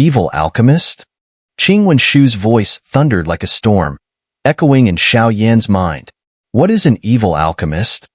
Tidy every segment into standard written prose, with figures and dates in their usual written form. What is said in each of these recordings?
Evil alchemist? Qing Wenshu's voice thundered like a storm, echoing in Xiao Yan's mind. What is an evil alchemist?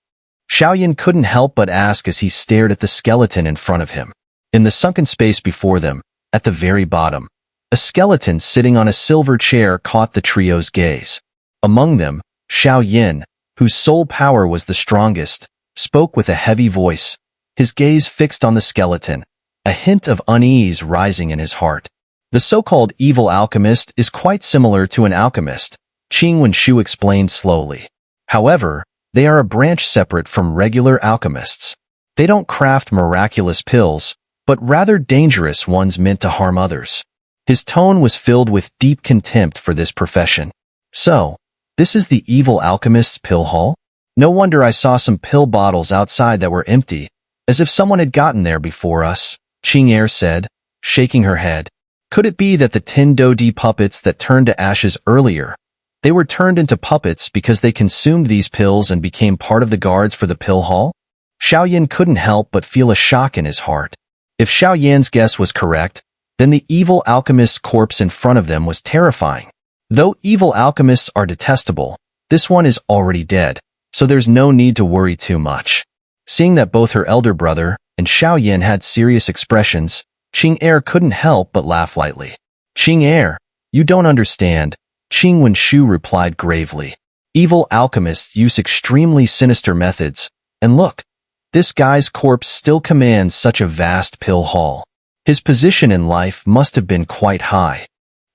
Xiao Yan couldn't help but ask as he stared at the skeleton in front of him. In the sunken space before them, at the very bottom, a skeleton sitting on a silver chair caught the trio's gaze. Among them, Xiao Yan, whose soul power was the strongest, spoke with a heavy voice, his gaze fixed on the skeleton, a hint of unease rising in his heart. The so-called evil alchemist is quite similar to an alchemist, Qing Wenshu explained slowly. However, they are a branch separate from regular alchemists. They don't craft miraculous pills, but rather dangerous ones meant to harm others. His tone was filled with deep contempt for this profession. So, this is the evil alchemist's pill hall? No wonder I saw some pill bottles outside that were empty, as if someone had gotten there before us, Qing Er said, shaking her head. Could it be that the 10 Dodi puppets that turned to ashes earlier, they were turned into puppets because they consumed these pills and became part of the guards for the pill hall? Xiao Yan couldn't help but feel a shock in his heart. If Xiao Yan's guess was correct, then the evil alchemist's corpse in front of them was terrifying. Though evil alchemists are detestable, this one is already dead, so there's no need to worry too much. Seeing that both her elder brother and Xiao Yan had serious expressions, Qing Er couldn't help but laugh lightly. Qing Er, you don't understand, Qing Wenshu replied gravely. Evil alchemists use extremely sinister methods, and look, this guy's corpse still commands such a vast pill hall. His position in life must have been quite high.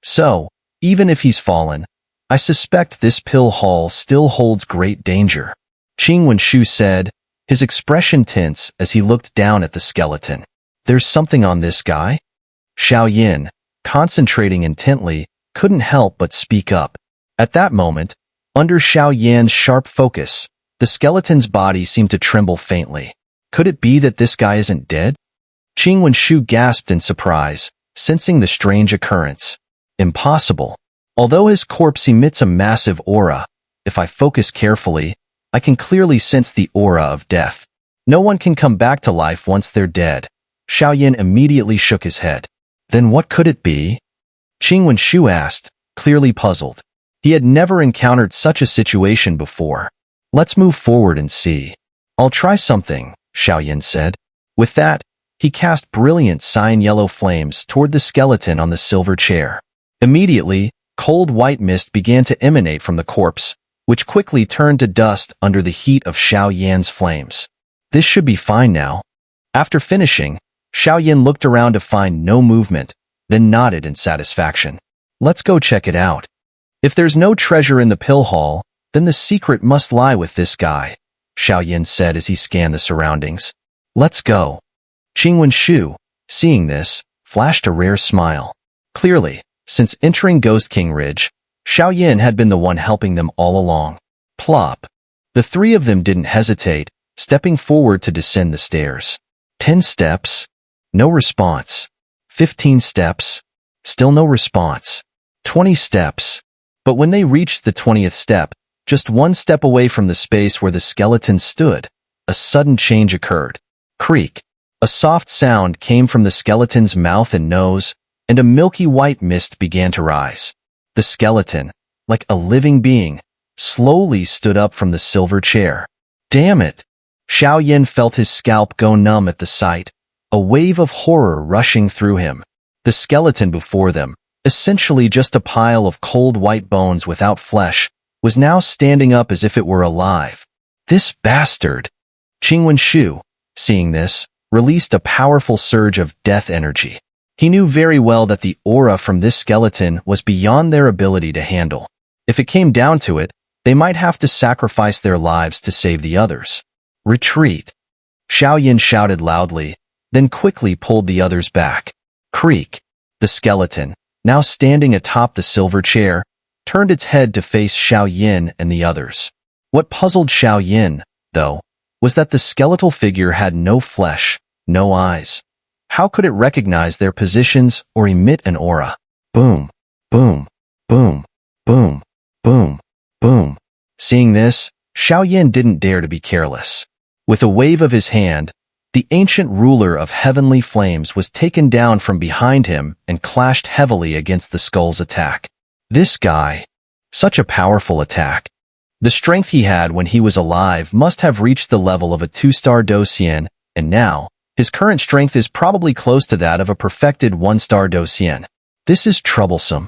So, even if he's fallen, I suspect this pill hall still holds great danger. Qing Wenshu said, his expression tense as he looked down at the skeleton. There's something on this guy? Xiao Yan, concentrating intently, couldn't help but speak up. At that moment, under Xiao Yan's sharp focus, the skeleton's body seemed to tremble faintly. Could it be that this guy isn't dead? Qing Wenshu gasped in surprise, sensing the strange occurrence. Impossible. Although his corpse emits a massive aura, if I focus carefully, I can clearly sense the aura of death. No one can come back to life once they're dead. Xiao Yan immediately shook his head. Then what could it be? Qing Wenshu asked, clearly puzzled. He had never encountered such a situation before. Let's move forward and see. I'll try something, Xiao Yan said. With that, he cast brilliant cyan yellow flames toward the skeleton on the silver chair. Immediately, cold white mist began to emanate from the corpse, which quickly turned to dust under the heat of Xiao Yan's flames. This should be fine now. After finishing, Xiao Yan looked around to find no movement, then nodded in satisfaction. Let's go check it out. If there's no treasure in the pill hall, then the secret must lie with this guy, Xiao Yan said as he scanned the surroundings. Let's go. Qing Wenshu, seeing this, flashed a rare smile. Clearly, since entering Ghost King Ridge, Xiao Yan had been the one helping them all along. Plop. The three of them didn't hesitate, stepping forward to descend the stairs. 10 steps. No response. 15 steps. Still no response. 20 steps. But when they reached the 20th step, just one step away from the space where the skeleton stood, a sudden change occurred. Creak. A soft sound came from the skeleton's mouth and nose, and a milky white mist began to rise. The skeleton, like a living being, slowly stood up from the silver chair. Damn it! Xiao Yan felt his scalp go numb at the sight, a wave of horror rushing through him. The skeleton before them, essentially just a pile of cold white bones without flesh, was now standing up as if it were alive. This bastard! Qing Wenshu, seeing this, released a powerful surge of death energy. He knew very well that the aura from this skeleton was beyond their ability to handle. If it came down to it, they might have to sacrifice their lives to save the others. Retreat! Xiao Yan shouted loudly, then quickly pulled the others back. Creak! The skeleton, now standing atop the silver chair, turned its head to face Xiao Yan and the others. What puzzled Xiao Yan, though, was that the skeletal figure had no flesh, no eyes. How could it recognize their positions or emit an aura? Boom, boom, boom, boom, boom, boom. Seeing this, Xiao Yan didn't dare to be careless. With a wave of his hand, The ancient ruler of heavenly flames was taken down from behind him and clashed heavily against the skull's attack. This guy. Such a powerful attack. The strength he had when he was alive must have reached the level of a 2-star Docian, and now, his current strength is probably close to that of a perfected 1-star Docian. This is troublesome.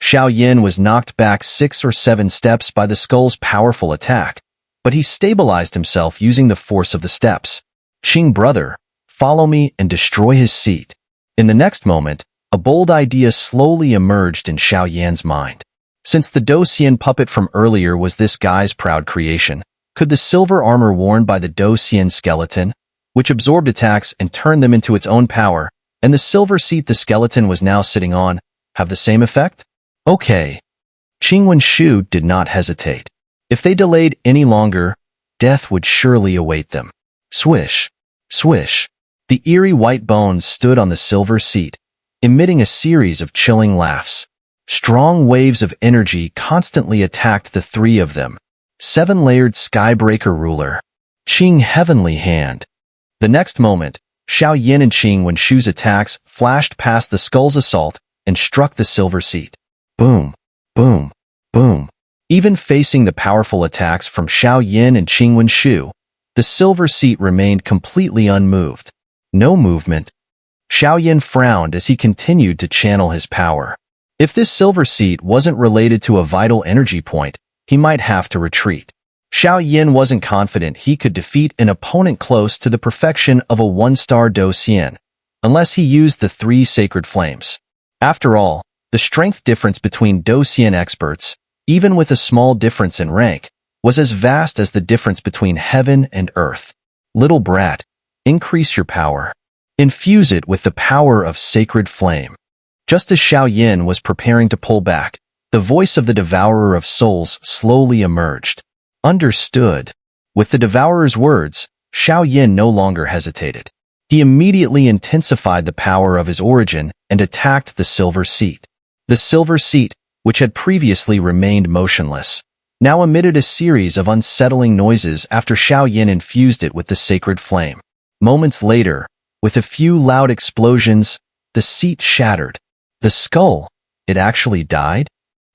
Xiao Yin was knocked back 6 or 7 steps by the skull's powerful attack, but he stabilized himself using the force of the steps. Qing brother, follow me and destroy his seat. In the next moment, a bold idea slowly emerged in Xiao Yan's mind. Since the Docian puppet from earlier was this guy's proud creation, could the silver armor worn by the Docian skeleton, which absorbed attacks and turned them into its own power, and the silver seat the skeleton was now sitting on, have the same effect? Okay. Qing Wenshu did not hesitate. If they delayed any longer, death would surely await them. Swish. Swish. The eerie white bones stood on the silver seat, emitting a series of chilling laughs. Strong waves of energy constantly attacked the 3 of them. 7-layered Skybreaker ruler. Qing Heavenly Hand. The next moment, Xiao Yin and Qing Wenshu's attacks flashed past the skull's assault and struck the silver seat. Boom, boom, boom. Even facing the powerful attacks from Xiao Yin and Qing Wenshu, the silver seat remained completely unmoved. No movement. Xiao Yin frowned as he continued to channel his power. If this silver seat wasn't related to a vital energy point, he might have to retreat. Xiao Yin wasn't confident he could defeat an opponent close to the perfection of a 1-star Docian, unless he used the 3 sacred flames. After all, the strength difference between Docian experts, even with a small difference in rank, was as vast as the difference between heaven and earth. Little brat, increase your power. Infuse it with the power of sacred flame. Just as Xiao Yin was preparing to pull back, the voice of the Devourer of Souls slowly emerged. Understood. With the Devourer's words, Xiao Yin no longer hesitated. He immediately intensified the power of his origin and attacked the silver seat. The silver seat, which had previously remained motionless, now emitted a series of unsettling noises after Xiao Yin infused it with the sacred flame. Moments later, with a few loud explosions, the seat shattered. The skull, it actually died?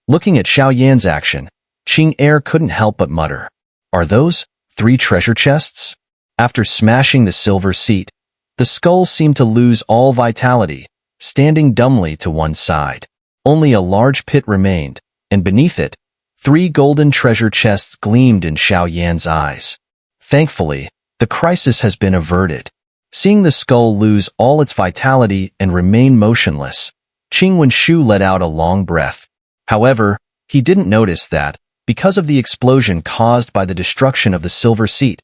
Looking at Xiao Yan's action, Qing Er couldn't help but mutter, "Are those 3 treasure chests?" After smashing the silver seat, the skull seemed to lose all vitality, standing dumbly to one side. Only a large pit remained, and beneath it, 3 golden treasure chests gleamed in Xiao Yan's eyes. Thankfully, the crisis has been averted. Seeing the skull lose all its vitality and remain motionless, Qing Wenshu let out a long breath. However, he didn't notice that, because of the explosion caused by the destruction of the silver seat,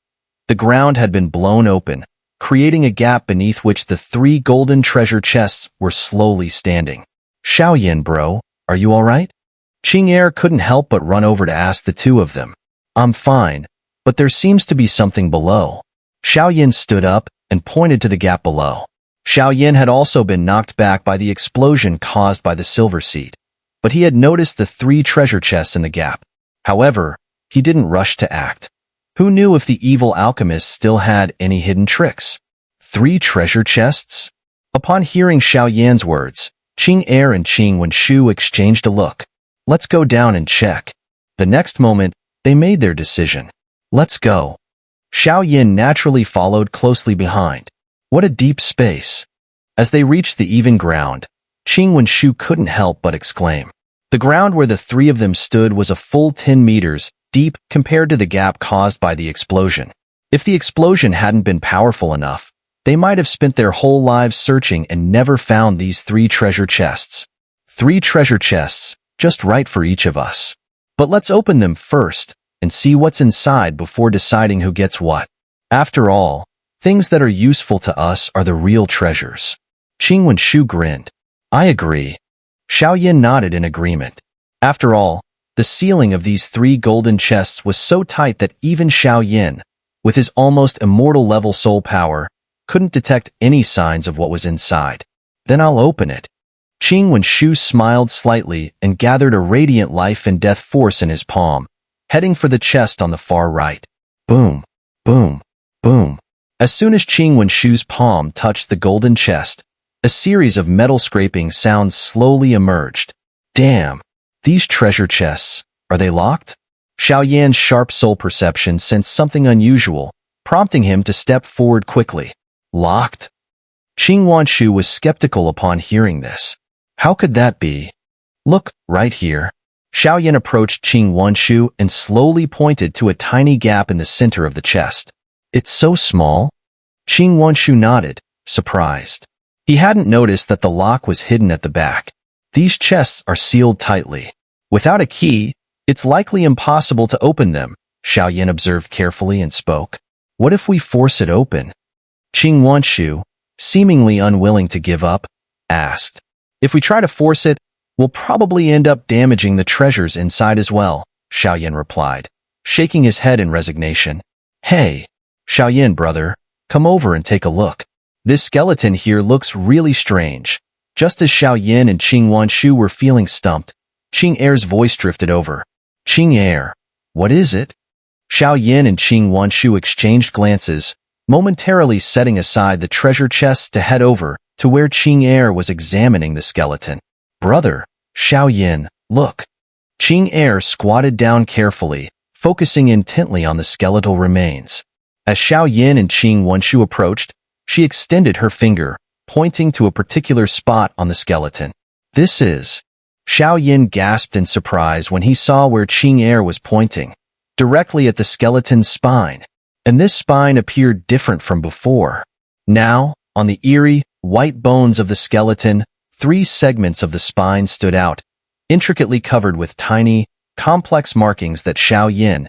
the ground had been blown open, creating a gap beneath which the 3 golden treasure chests were slowly standing. "Xiao Yin, bro, are you alright?" Qing Er couldn't help but run over to ask the 2 of them. "I'm fine, but there seems to be something below." Xiao Yin stood up and pointed to the gap below. Xiao Yin had also been knocked back by the explosion caused by the silver seat, but he had noticed the 3 treasure chests in the gap. However, he didn't rush to act. Who knew if the evil alchemist still had any hidden tricks? 3 treasure chests? Upon hearing Xiao Yan's words, Qing Er and Qing Wenshu exchanged a look. "Let's go down and check." The next moment, they made their decision. "Let's go." Xiao Yin naturally followed closely behind. What a deep space. As they reached the even ground, Qing Wenshu couldn't help but exclaim. The ground where the 3 of them stood was a full 10 meters deep compared to the gap caused by the explosion. If the explosion hadn't been powerful enough, they might have spent their whole lives searching and never found these 3 treasure chests. 3 treasure chests, just right for each of us. But let's open them first and see what's inside before deciding who gets what. After all, things that are useful to us are the real treasures. Qing Wenshu grinned. "I agree." Xiao Yin nodded in agreement. After all, the sealing of these 3 golden chests was so tight that even Xiao Yin, with his almost immortal level soul power, couldn't detect any signs of what was inside. "Then I'll open it." Qing Wenshu smiled slightly and gathered a radiant life and death force in his palm, heading for the chest on the far right. Boom, boom, boom. As soon as Qing Wenshu's palm touched the golden chest, a series of metal scraping sounds slowly emerged. Damn, these treasure chests, are they locked? Xiao Yan's sharp soul perception sensed something unusual, prompting him to step forward quickly. Locked? Qing Wenshu was skeptical upon hearing this. How could that be? Look, right here. Xiao Yan approached Qing Wenshu and slowly pointed to a tiny gap in the center of the chest. It's so small? Qing Wenshu nodded, surprised. He hadn't noticed that the lock was hidden at the back. These chests are sealed tightly. Without a key, it's likely impossible to open them, Xiao Yan observed carefully and spoke. What if we force it open? Qing Wenshu, seemingly unwilling to give up, asked. If we try to force it, we'll probably end up damaging the treasures inside as well, Xiao Yan replied, shaking his head in resignation. Hey, Xiao Yan brother, come over and take a look. This skeleton here looks really strange. Just as Xiao Yan and Qing Wenshu were feeling stumped, Qing Er's voice drifted over. Qing Er, what is it? Xiao Yan and Qing Wenshu exchanged glances, momentarily setting aside the treasure chests to head over to where Qing Er was examining the skeleton. Brother, Xiao Yan, look. Qing Er squatted down carefully, focusing intently on the skeletal remains. As Xiao Yan and Qing Wenshu approached, she extended her finger, pointing to a particular spot on the skeleton. This is... Xiao Yan gasped in surprise when he saw where Qing Er was pointing, directly at the skeleton's spine. And this spine appeared different from before. Now, on the eerie, white bones of the skeleton, 3 segments of the spine stood out, intricately covered with tiny, complex markings that Xiao Yan,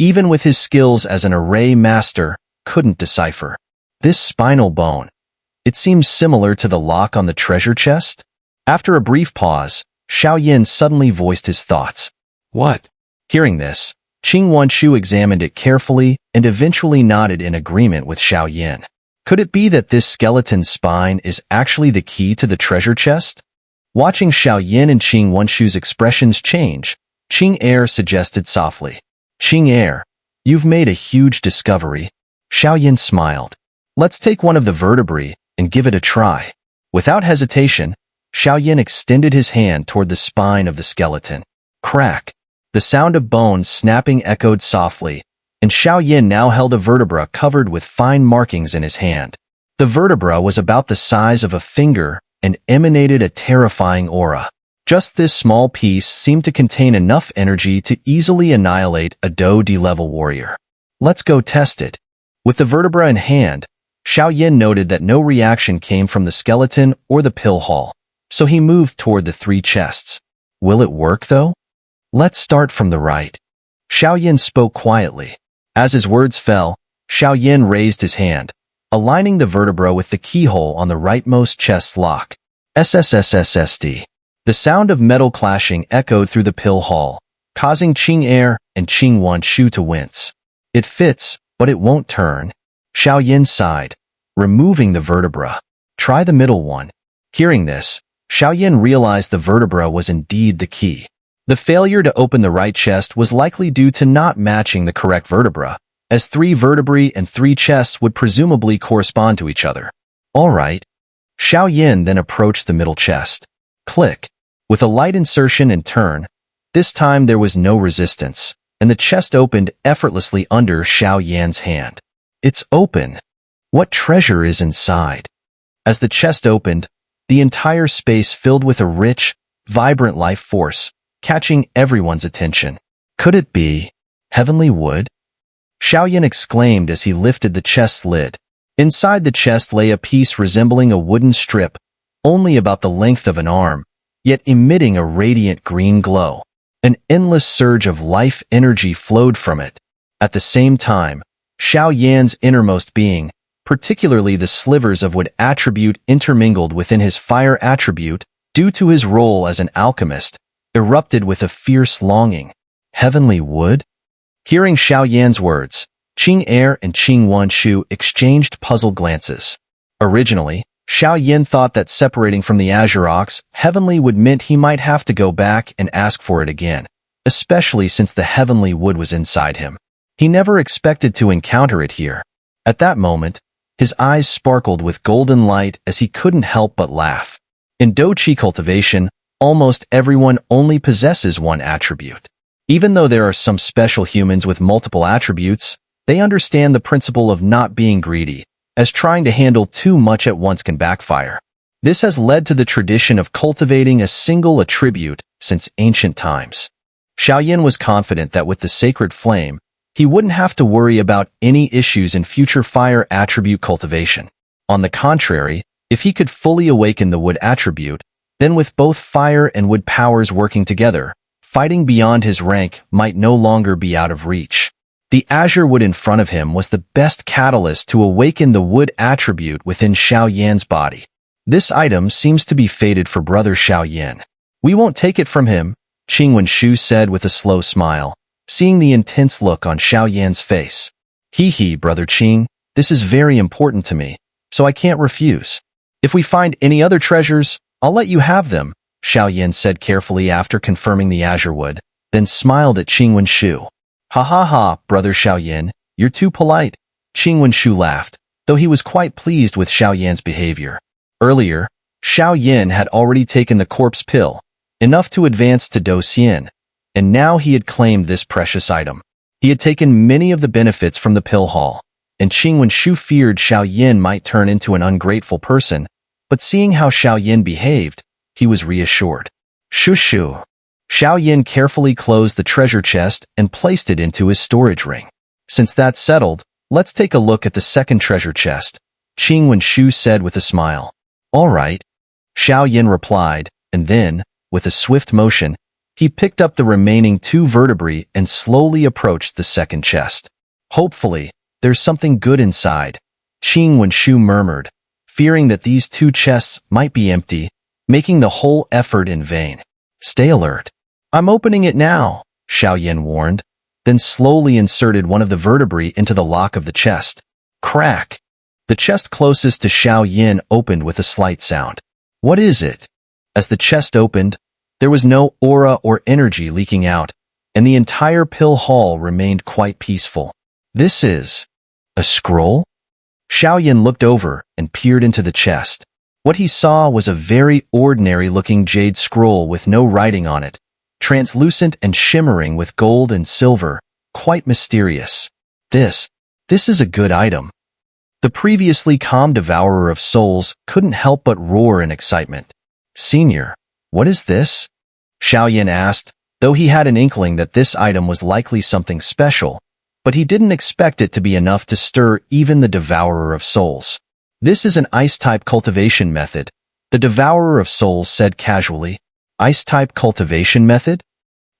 even with his skills as an array master, couldn't decipher. This spinal bone. It seems similar to the lock on the treasure chest? After a brief pause, Xiao Yan suddenly voiced his thoughts. What? Hearing this, Qing Wenshu examined it carefully and eventually nodded in agreement with Xiao Yan. Could it be that this skeleton's spine is actually the key to the treasure chest? Watching Xiao Yan and Qing Wenshu's expressions change, Qing Er suggested softly. Qing Er, you've made a huge discovery. Xiao Yan smiled. Let's take one of the vertebrae and give it a try. Without hesitation, Xiao Yan extended his hand toward the spine of the skeleton. Crack. The sound of bones snapping echoed softly, and Xiao Yan now held a vertebra covered with fine markings in his hand. The vertebra was about the size of a finger and emanated a terrifying aura. Just this small piece seemed to contain enough energy to easily annihilate a Do-D-level warrior. Let's go test it. With the vertebra in hand, Xiao Yan noted that no reaction came from the skeleton or the pill hall, so he moved toward the 3 chests. Will it work, though? Let's start from the right. Xiao Yan spoke quietly. As his words fell, Xiao Yan raised his hand, aligning the vertebra with the keyhole on the rightmost chest lock. SSSSSD. The sound of metal clashing echoed through the pill hall, causing Qing Er and Qing Wenshu to wince. It fits, but it won't turn. Xiao Yan sighed, removing the vertebra. Try the middle one. Hearing this, Xiao Yan realized the vertebra was indeed the key. The failure to open the right chest was likely due to not matching the correct vertebra, as 3 vertebrae and 3 chests would presumably correspond to each other. All right. Xiao Yan then approached the middle chest. Click. With a light insertion and turn, this time there was no resistance, and the chest opened effortlessly under Xiao Yan's hand. It's open. What treasure is inside? As the chest opened, the entire space filled with a rich, vibrant life force, catching everyone's attention. Could it be heavenly wood? Xiao Yan exclaimed as he lifted the chest's lid. Inside the chest lay a piece resembling a wooden strip, only about the length of an arm, yet emitting a radiant green glow. An endless surge of life energy flowed from it. At the same time, Xiao Yan's innermost being, particularly the slivers of wood attribute intermingled within his fire attribute, due to his role as an alchemist, erupted with a fierce longing. Heavenly wood? Hearing Xiao Yan's words, Qing Er and Qing Wenshu exchanged puzzled glances. Originally, Xiao Yan thought that separating from the Azure Ox, heavenly wood meant he might have to go back and ask for it again, especially since the heavenly wood was inside him. He never expected to encounter it here. At that moment, His eyes sparkled with golden light as he couldn't help but laugh. In Douqi cultivation, almost everyone only possesses one attribute. Even though there are some special humans with multiple attributes, they understand the principle of not being greedy, as trying to handle too much at once can backfire. This has led to the tradition of cultivating a single attribute since ancient times. Xiao was confident that with the sacred flame, he wouldn't have to worry about any issues in future fire attribute cultivation. On the contrary, if he could fully awaken the wood attribute, then with both fire and wood powers working together, fighting beyond his rank might no longer be out of reach. The azure wood in front of him was the best catalyst to awaken the wood attribute within Xiaoyan's body. This item seems to be fated for brother Xiaoyan. We won't take it from him, Qingwen said with a slow smile, seeing the intense look on Xiaoyan's face. Hee, brother Qing, this is very important to me, so I can't refuse. If we find any other treasures, I'll let you have them, Xiaoyan said carefully after confirming the azure wood, then smiled at Qingwen. Ha, brother Xiaoyan, you're too polite, Qingwen laughed, though he was quite pleased with Xiaoyan's behavior. Earlier, Xiaoyan had already taken the corpse pill, enough to advance to Douxian, and now he had claimed this precious item. He had taken many of the benefits from the pill haul, and Qingwen feared Xiaoyan might turn into an ungrateful person, but seeing how Xiaoyan behaved, he was reassured. Shoo. Xiaoyan carefully closed the treasure chest and placed it into his storage ring. Since that's settled, let's take a look at the second treasure chest, Qingwen said with a smile. All right, Xiaoyan replied, and then, with a swift motion, he picked up the remaining 2 vertebrae and slowly approached the second chest. Hopefully, there's something good inside, Qingwen murmured, fearing that these 2 chests might be empty, making the whole effort in vain. Stay alert. I'm opening it now, Xiaoyan warned, then slowly inserted one of the vertebrae into the lock of the chest. Crack! The chest closest to Xiaoyan opened with a slight sound. What is it? As the chest opened, there was no aura or energy leaking out, and the entire pill hall remained quite peaceful. This is a scroll? Xiaoyan looked over and peered into the chest. What he saw was a very ordinary-looking jade scroll with no writing on it, translucent and shimmering with gold and silver, quite mysterious. This is a good item. The previously calm devourer of souls couldn't help but roar in excitement. Senior, what is this? Xiaoyan asked, though he had an inkling that this item was likely something special, but he didn't expect it to be enough to stir even the devourer of souls. This is an ice-type cultivation method, the devourer of souls said casually. Ice-type cultivation method?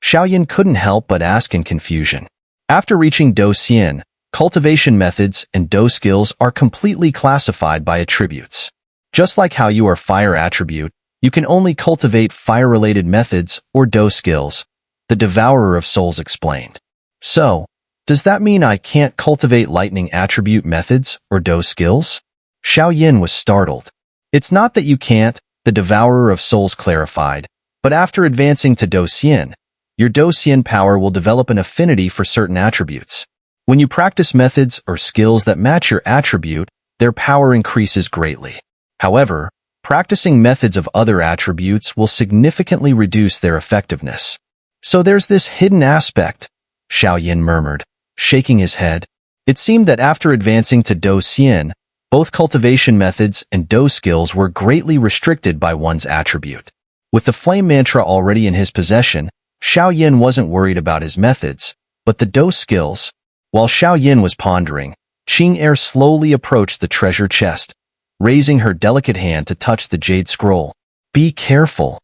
Xiaoyan couldn't help but ask in confusion. After reaching Douxian, cultivation methods and Dou skills are completely classified by attributes. Just like how you are fire attribute, you can only cultivate fire-related methods or Dou skills, the devourer of souls explained. So, does that mean I can't cultivate lightning attribute methods or Dou skills? Xiaoyan was startled. It's not that you can't, the devourer of souls clarified, but after advancing to Douxian, your Douxian power will develop an affinity for certain attributes. When you practice methods or skills that match your attribute, their power increases greatly. However, practicing methods of other attributes will significantly reduce their effectiveness. So there's this hidden aspect, Xiaoyan murmured, shaking his head. It seemed that after advancing to Douxian, both cultivation methods and Dou skills were greatly restricted by one's attribute. With the flame mantra already in his possession, Xiaoyan wasn't worried about his methods, but the Dou skills. While Xiaoyan was pondering, Qing'er slowly approached the treasure chest, raising her delicate hand to touch the jade scroll. Be careful,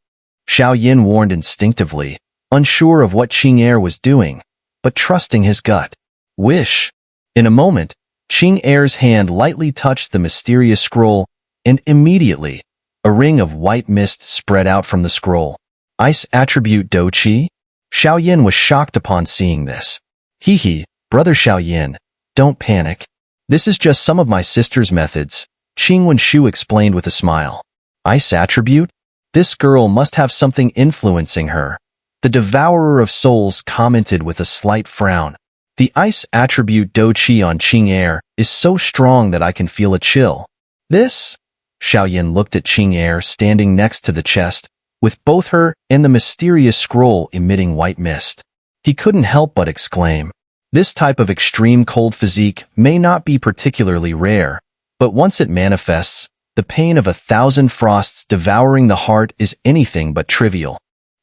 Xiaoyan warned instinctively, unsure of what Qing'er was doing, but trusting his gut. Wish. In a moment, Qing'er's hand lightly touched the mysterious scroll, and immediately, a ring of white mist spread out from the scroll. Ice attribute Douqi? Xiaoyan was shocked upon seeing this. Hee, brother Xiaoyan, don't panic. This is just some of my sister's methods, Qingwen explained with a smile. Ice attribute? This girl must have something influencing her. The devourer of souls commented with a slight frown. The ice attribute Do Qi on Qing Air is so strong that I can feel a chill. This? Xiaoyan looked at Qing Air standing next to the chest, with both her and the mysterious scroll emitting white mist. He couldn't help but exclaim. This type of extreme cold physique may not be particularly rare, but once it manifests, the pain of 1,000 frosts devouring the heart is anything but trivial.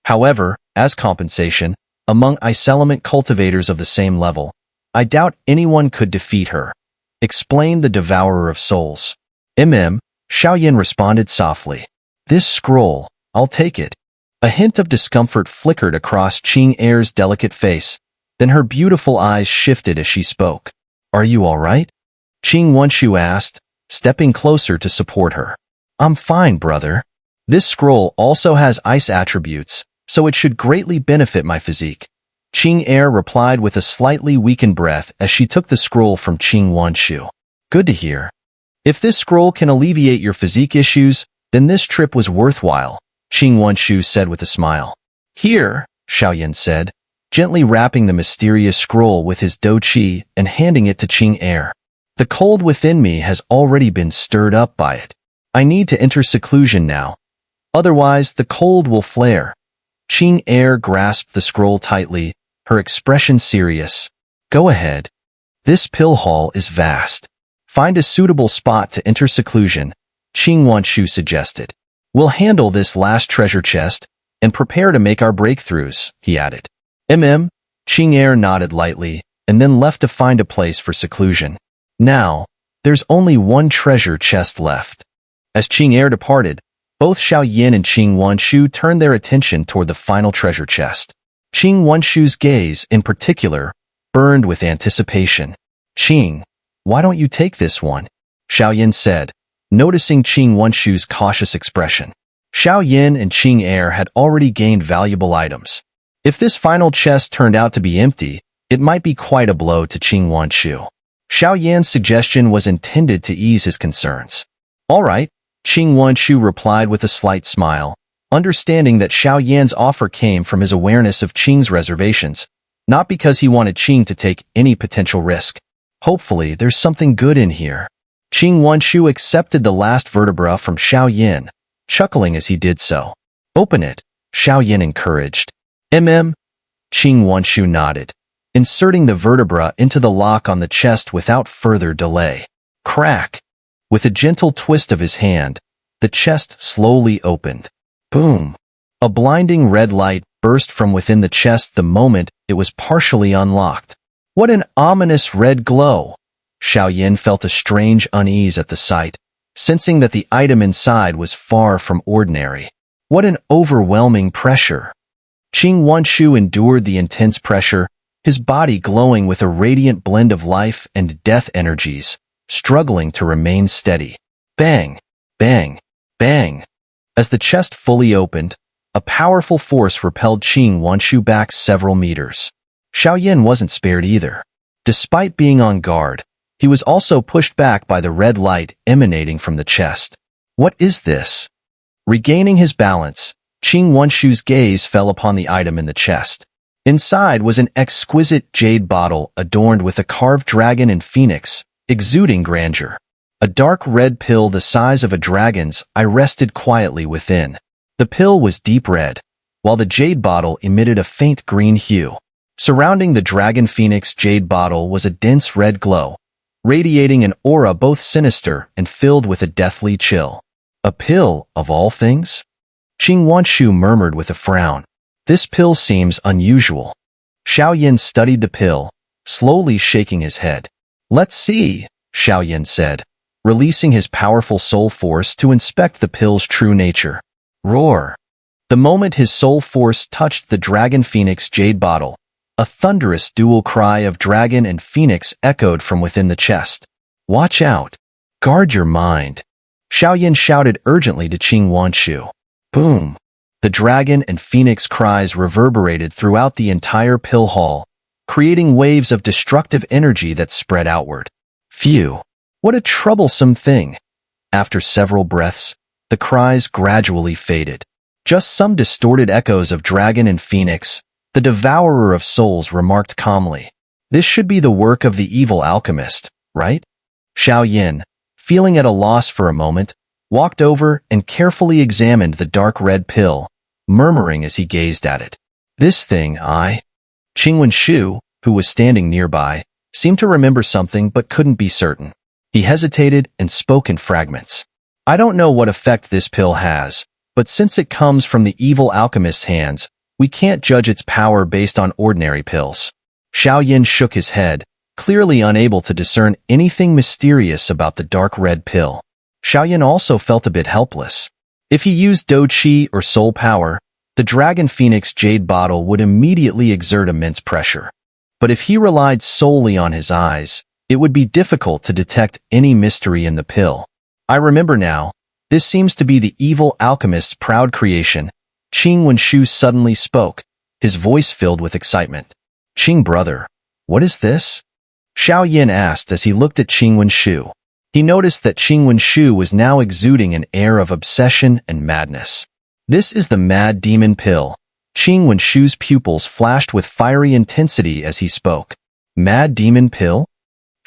However, as compensation, among ice element cultivators of the same level, I doubt anyone could defeat her, explained the Devourer of Souls. Xiaoyan responded softly. This scroll, I'll take it. A hint of discomfort flickered across Qing Air's delicate face, then her beautiful eyes shifted as she spoke. Are you all right? Qing Wanshu asked, stepping closer to support her. I'm fine, brother. This scroll also has ice attributes, so it should greatly benefit my physique. Qing Air replied with a slightly weakened breath as she took the scroll from Qing Wanshu. Good to hear. If this scroll can alleviate your physique issues, then this trip was worthwhile, Qing Wanshu said with a smile. Here, Xiaoyan said, gently wrapping the mysterious scroll with his Do Qi and handing it to Qing Air. The cold within me has already been stirred up by it. I need to enter seclusion now. Otherwise, the cold will flare. Qing Air grasped the scroll tightly, her expression serious. Go ahead. This pill hall is vast. Find a suitable spot to enter seclusion, Qing Wanshu suggested. We'll handle this last treasure chest and prepare to make our breakthroughs, he added. Qing Air nodded lightly and then left to find a place for seclusion. Now, there's only one treasure chest left. As Qing Air departed, both Xiaoyan and Qing Wanshu turned their attention toward the final treasure chest. Qing Wanshu's gaze, in particular, burned with anticipation. Qing, why don't you take this one? Xiaoyan said, noticing Qing Wanshu's cautious expression. Xiaoyan and Qing Air had already gained valuable items. If this final chest turned out to be empty, it might be quite a blow to Qing Wanshu. Xiaoyan's suggestion was intended to ease his concerns. All right, Qing Wanshu replied with a slight smile, understanding that Xiaoyan's offer came from his awareness of Qing's reservations, not because he wanted Qing to take any potential risk. Hopefully, there's something good in here. Qing Wanshu accepted the last vertebra from Xiaoyan, chuckling as he did so. Open it, Xiaoyan encouraged. Qing Wanshu nodded, inserting the vertebra into the lock on the chest without further delay. Crack! With a gentle twist of his hand, the chest slowly opened. Boom! A blinding red light burst from within the chest the moment it was partially unlocked. What an ominous red glow! Xiaoyan felt a strange unease at the sight, sensing that the item inside was far from ordinary. What an overwhelming pressure! Qing Wanshu endured the intense pressure, his body glowing with a radiant blend of life and death energies, struggling to remain steady. Bang! Bang! Bang! As the chest fully opened, a powerful force repelled Qing Wanshu back several meters. Xiaoyan wasn't spared either. Despite being on guard, he was also pushed back by the red light emanating from the chest. What is this? Regaining his balance, Qing Wanshu's gaze fell upon the item in the chest. Inside was an exquisite jade bottle adorned with a carved dragon and phoenix, exuding grandeur. A dark red pill the size of a dragon's eye rested quietly within. The pill was deep red, while the jade bottle emitted a faint green hue. Surrounding the dragon phoenix jade bottle was a dense red glow, radiating an aura both sinister and filled with a deathly chill. A pill, of all things? Qing Wanshu murmured with a frown. This pill seems unusual. Xiaoyan studied the pill, slowly shaking his head. Let's see, Xiaoyan said, releasing his powerful soul force to inspect the pill's true nature. Roar! The moment his soul force touched the dragon phoenix jade bottle, a thunderous dual cry of dragon and phoenix echoed from within the chest. Watch out! Guard your mind! Xiaoyan shouted urgently to Qing Wanshu. Boom! The dragon and phoenix cries reverberated throughout the entire pill hall, creating waves of destructive energy that spread outward. Phew! What a troublesome thing! After several breaths, the cries gradually faded. Just some distorted echoes of dragon and phoenix, the devourer of souls remarked calmly. This should be the work of the evil alchemist, right? Xiao Yin, feeling at a loss for a moment, walked over and carefully examined the dark red pill, murmuring as he gazed at it. This thing, Qingwen Shu, who was standing nearby, seemed to remember something but couldn't be certain. He hesitated and spoke in fragments. I don't know what effect this pill has, but since it comes from the evil alchemist's hands, we can't judge its power based on ordinary pills. Xiao Yin shook his head, clearly unable to discern anything mysterious about the dark red pill. Xiao Yin also felt a bit helpless. If he used Do Qi or soul power, the Dragon Phoenix Jade Bottle would immediately exert immense pressure. But if he relied solely on his eyes, it would be difficult to detect any mystery in the pill. I remember now. This seems to be the evil alchemist's proud creation. Qingwen Shu suddenly spoke, his voice filled with excitement. Qing brother, what is this? Xiao Yin asked as he looked at Qingwen Shu. He noticed that Qingwen Shu was now exuding an air of obsession and madness. This is the Mad Demon Pill. Qingwen Shu's pupils flashed with fiery intensity as he spoke. Mad Demon Pill?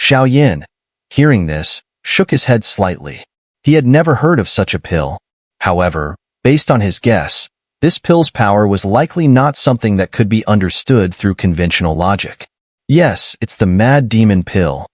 Xiao Yin, hearing this, shook his head slightly. He had never heard of such a pill. However, based on his guess, this pill's power was likely not something that could be understood through conventional logic. Yes, it's the Mad Demon Pill.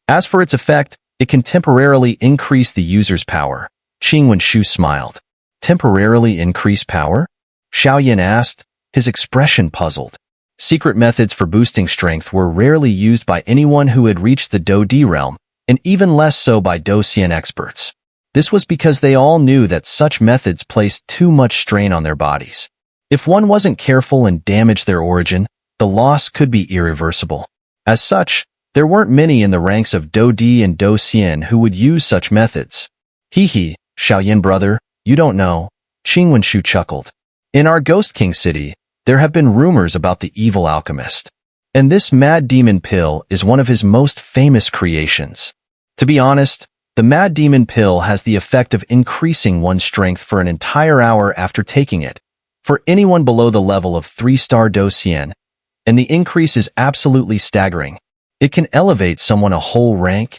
As for its effect, it can temporarily increase the user's power. Qingwen Shu smiled. Temporarily increase power? Xiao Yin asked, his expression puzzled. Secret methods for boosting strength were rarely used by anyone who had reached the Do Di realm, and even less so by Do Xian experts. This was because they all knew that such methods placed too much strain on their bodies. If one wasn't careful and damaged their origin, the loss could be irreversible. As such, there weren't many in the ranks of Do Di and Do Xian who would use such methods. Hee, Xiao Yin brother, you don't know. Qingwen Shu chuckled. In our Ghost King city, there have been rumors about the evil alchemist. And this Mad Demon Pill is one of his most famous creations. To be honest, the Mad Demon Pill has the effect of increasing one's strength for an entire hour after taking it, for anyone below the level of 3-star Do Xian, and the increase is absolutely staggering. It can elevate someone a whole rank.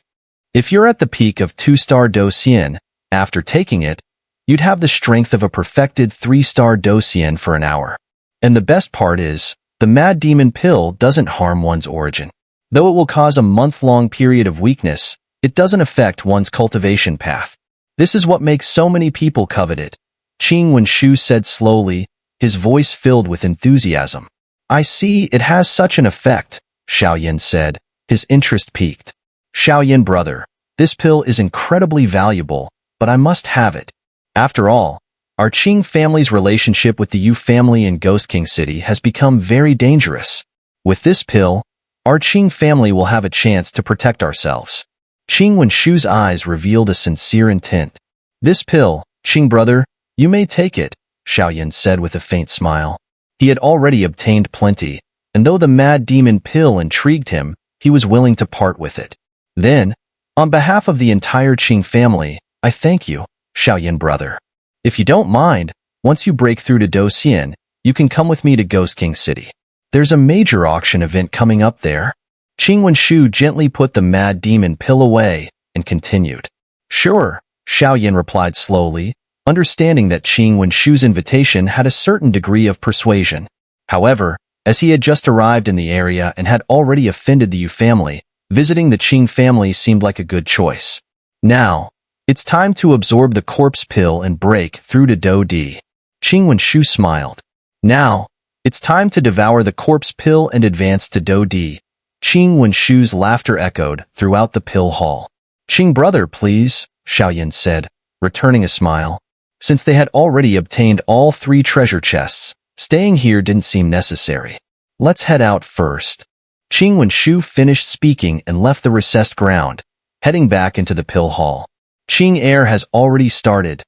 If you're at the peak of 2-star Do Xian, after taking it, you'd have the strength of a perfected 3-star Do Xian for an hour. And the best part is, the Mad Demon Pill doesn't harm one's origin. Though it will cause a month-long period of weakness, it doesn't affect one's cultivation path. This is what makes so many people covet it. Qingwen Shu said slowly, his voice filled with enthusiasm. I see it has such an effect, Xiao Yin said, his interest piqued. Xiao Yin brother, this pill is incredibly valuable, but I must have it. After all, our Qing family's relationship with the Yu family in Ghost King City has become very dangerous. With this pill, our Qing family will have a chance to protect ourselves. Qingwen Shu's eyes revealed a sincere intent. This pill, Qing brother, you may take it, Xiao Yin said with a faint smile. He had already obtained plenty, and though the Mad Demon Pill intrigued him, he was willing to part with it. Then, on behalf of the entire Qing family, I thank you, Xiao Yin brother. If you don't mind, once you break through to Do Xian, you can come with me to Ghost King City. There's a major auction event coming up there. Qingwen Shu gently put the Mad Demon Pill away and continued. Sure, Xiao Yin replied slowly, understanding that Qingwen Shu's invitation had a certain degree of persuasion. However, as he had just arrived in the area and had already offended the Yu family, visiting the Qing family seemed like a good choice. Now, it's time to absorb the corpse pill and break through to Do Di. Qingwen Shu smiled. Now, it's time to devour the corpse pill and advance to Do Di. Qingwen Shu's laughter echoed throughout the pill hall. Qing brother, please, Xiao Yin said, returning a smile. Since they had already obtained all 3 treasure chests, staying here didn't seem necessary. Let's head out first. Qingwen Shu finished speaking and left the recessed ground, heading back into the pill hall. Qing air has already started.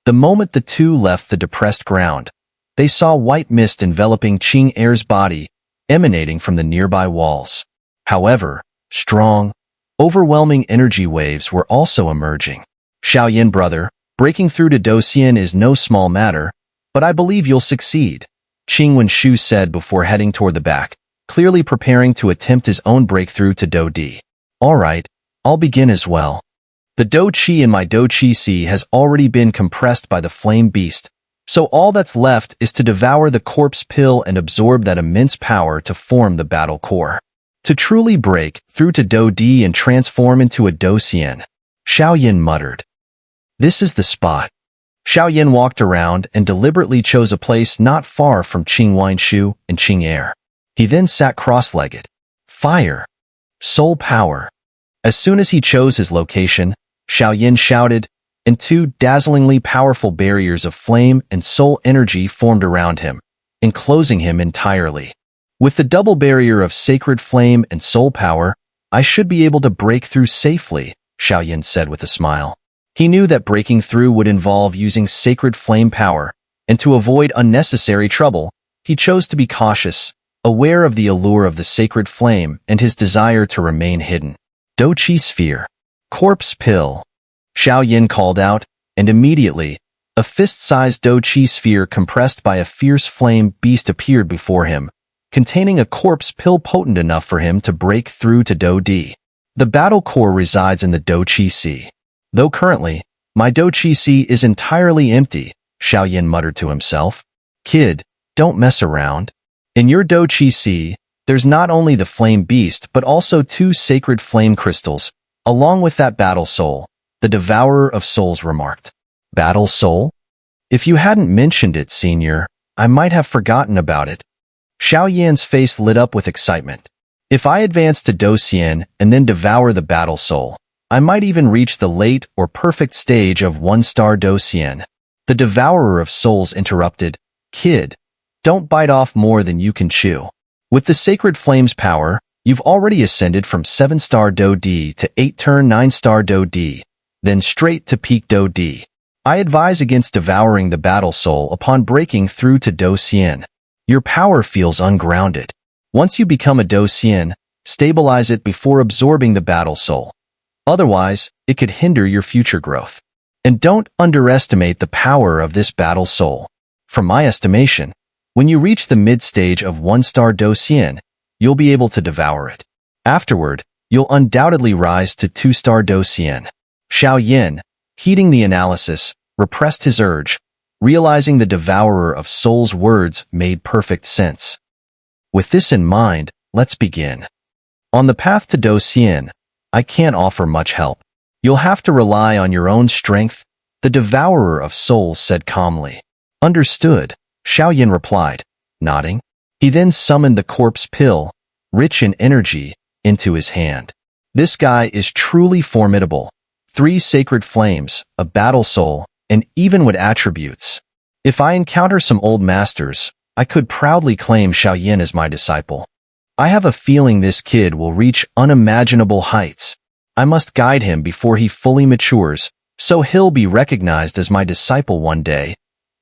The moment the two left the depressed ground, they saw white mist enveloping Qing air's body, emanating from the nearby walls. However, strong, overwhelming energy waves were also emerging. Xiao Yin brother, breaking through to Do Xian is no small matter, but I believe you'll succeed, Qingwen Shu said before heading toward the back. clearly preparing to attempt his own breakthrough to Do D. Alright, I'll begin as well. The Do Chi in my Do Chi Si has already been compressed by the flame beast, so all that's left is to devour the corpse pill and absorb that immense power to form the battle core. To truly break through to Do D and transform into a Do Xian. Xiao Yin muttered. This is the spot. Xiao Yin walked around and deliberately chose a place not far from Qing Wanshu and Qing Air. He then sat cross-legged. Fire. Soul power. As soon as he chose his location, Xiao Yin shouted, and two dazzlingly powerful barriers of flame and soul energy formed around him, enclosing him entirely. With the double barrier of sacred flame and soul power, I should be able to break through safely, Xiao Yin said with a smile. He knew that breaking through would involve using sacred flame power, and to avoid unnecessary trouble, he chose to be cautious, aware of the allure of the sacred flame and his desire to remain hidden. Do Chi Sphere. Corpse Pill. Xiao Yin called out, and immediately, a fist-sized Do Chi sphere compressed by a fierce flame beast appeared before him, containing a corpse pill potent enough for him to break through to Do D. The battle core resides in the Do Chi Si. Though currently, my Do Chi Si is entirely empty, Xiao Yin muttered to himself. Kid, don't mess around. In your Do Chi Si, there's not only the flame beast but also two sacred flame crystals, along with that battle soul, the devourer of souls remarked. Battle soul? If you hadn't mentioned it, senior, I might have forgotten about it. Xiao Yan's face lit up with excitement. If I advance to Do Xian and then devour the battle soul, I might even reach the late or perfect stage of one-star Do Xian. The devourer of souls interrupted. Kid, don't bite off more than you can chew. With the sacred flame's power, you've already ascended from 7-star Do D to 8-turn 9-star Do D, then straight to peak Do D. I advise against devouring the battle soul upon breaking through to Do Xian. Your power feels ungrounded. Once you become a Do Xian, stabilize it before absorbing the battle soul. Otherwise, it could hinder your future growth. And don't underestimate the power of this battle soul. From my estimation, when you reach the mid-stage of 1-star Do Xian, you'll be able to devour it. Afterward, you'll undoubtedly rise to 2-star Do Xian. Xiao Yin, heeding the analysis, repressed his urge, realizing the devourer of souls' words made perfect sense. With this in mind, let's begin. On the path to Do Xian, I can't offer much help. You'll have to rely on your own strength, the devourer of souls said calmly. Understood, Xiao Yin replied, nodding. He then summoned the corpse pill, rich in energy, into his hand. This guy is truly formidable. 3 sacred flames, a battle soul, and even with attributes. If I encounter some old masters, I could proudly claim Xiao Yin as my disciple. I have a feeling this kid will reach unimaginable heights. I must guide him before he fully matures, so he'll be recognized as my disciple one day.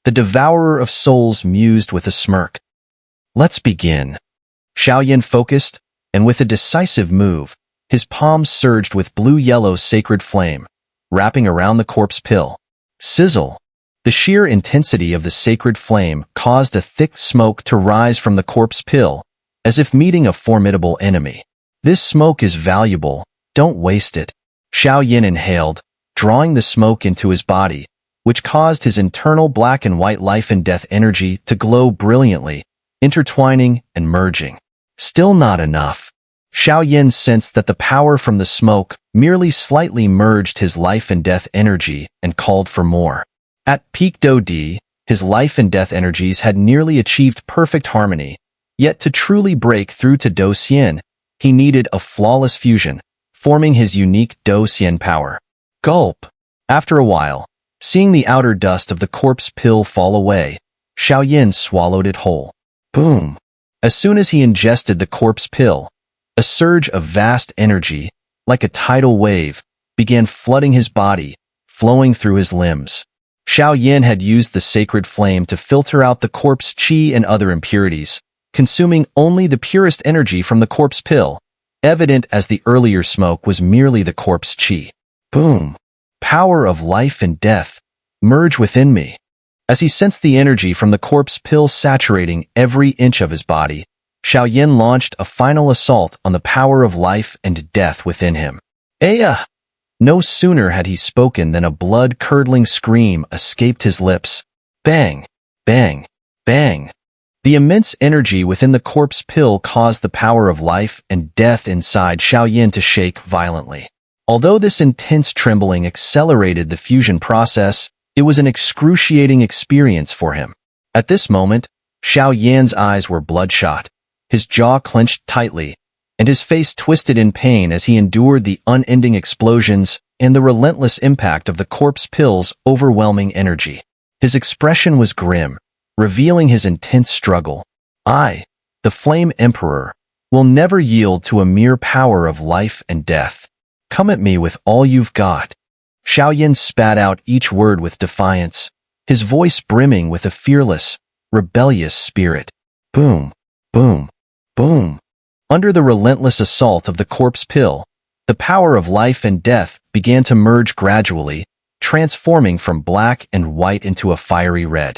The devourer of souls mused with a smirk. Let's begin. Xiao Yin focused, and with a decisive move, his palms surged with blue-yellow sacred flame, wrapping around the corpse pill. Sizzle. The sheer intensity of the sacred flame caused a thick smoke to rise from the corpse pill, as if meeting a formidable enemy. This smoke is valuable, don't waste it. Xiao Yin inhaled, drawing the smoke into his body, which caused his internal black and white life and death energy to glow brilliantly, intertwining and merging. Still not enough. Xiao Yin sensed that the power from the smoke merely slightly merged his life and death energy and called for more. At peak Do D, his life and death energies had nearly achieved perfect harmony, yet to truly break through to Do Xian, he needed a flawless fusion, forming his unique Do Xian power. Gulp! After a while, seeing the outer dust of the corpse pill fall away, Xiao Yin swallowed it whole. Boom! As soon as he ingested the corpse pill, a surge of vast energy, like a tidal wave, began flooding his body, flowing through his limbs. Xiao Yin had used the sacred flame to filter out the corpse qi and other impurities, consuming only the purest energy from the corpse pill, evident as the earlier smoke was merely the corpse qi. Boom! Power of life and death, merge within me. As he sensed the energy from the corpse pill saturating every inch of his body, Xiao launched a final assault on the power of life and death within him. Aya! No sooner had he spoken than a blood-curdling scream escaped his lips. Bang! Bang! Bang! The immense energy within the corpse pill caused the power of life and death inside Xiao to shake violently. Although this intense trembling accelerated the fusion process, it was an excruciating experience for him. At this moment, Xiao eyes were bloodshot, his jaw clenched tightly, and his face twisted in pain as he endured the unending explosions and the relentless impact of the corpse pill's overwhelming energy. His expression was grim, revealing his intense struggle. I, the Flame Emperor, will never yield to a mere power of life and death. Come at me with all you've got. Xiao spat out each word with defiance, his voice brimming with a fearless, rebellious spirit. Boom, boom, boom. Under the relentless assault of the corpse pill, the power of life and death began to merge gradually, transforming from black and white into a fiery red.